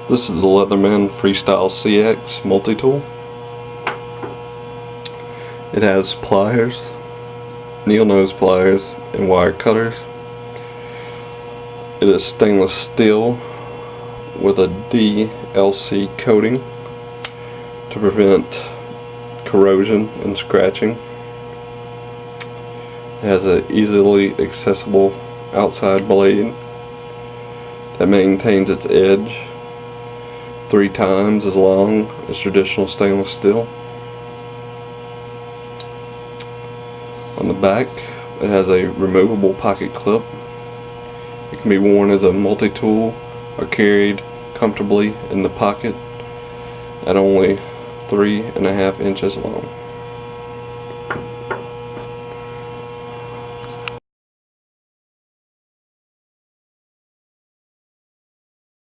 This is the Leatherman Freestyle CX multi-tool. It has pliers, needle nose pliers, and wire cutters. It is stainless steel with a DLC coating to prevent corrosion and scratching. It has an easily accessible outside blade that maintains its edge 3 times as long as traditional stainless steel. On the back, it has a removable pocket clip. It can be worn as a multi-tool or carried comfortably in the pocket at only 3.5 inches long.